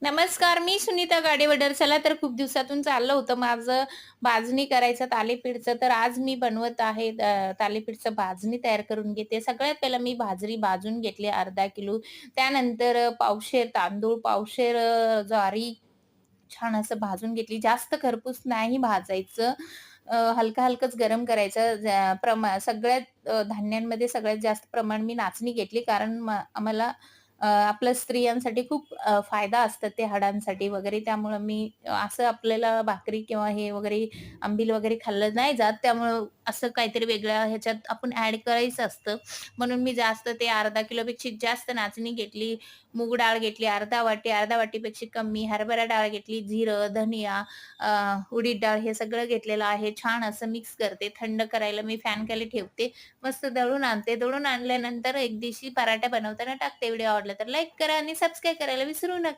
नमस्कार, मी सुनीता गाडेवडर. चला तर खूप दिवसातून चाललं होतं माझं भाजणी करायचं थालीपीठचं. तर आज मी बनवत आहे थालीपीठचं भाजणी तयार करून घेते. सगळ्यात पहिला मी बाजरी भाजून घेतली अर्धा किलो. त्यानंतर पावशेर तांदूळ, पावशेर ज्वारी छान असं भाजून घेतली. जास्त खरपूस नाही भाजायचं. हलकं-हलकंच गरम करायचं. सगळ्यात धान्यांमध्ये सगळ्यात जास्त प्रमाण मी नाचणी घेतली कारण आम्हाला आपल्या स्त्रियांसाठी खूप फायदा असतात ते हाडांसाठी वगैरे. त्यामुळं मी असं आपल्याला भाकरी किंवा हे वगैरे आंबील वगैरे खाल्लं नाही जात. त्यामुळं असं काहीतरी वेगळं ह्याच्यात आपण ॲड करायचं असतं. म्हणून मी जास्त ते अर्धा किलोपेक्षा जास्त नाचणी घेतली. मूग डाळ घेतली अर्धा वाटी, अर्धा वाटीपेक्षा कमी. हरभरा डाळ घेतली, जिरं, धनिया, उडीद डाळ हे सगळं घेतलेलं आहे. छान असं मिक्स करते. थंड करायला मी फॅन खाली ठेवते. मस्त दळून आणते. दळून आणल्यानंतर एक दिवशी पराठा बनवताना टाकते. व्हिडिओ आवडला तर लाईक करा आणि सबस्क्राईब करायला विसरू नका.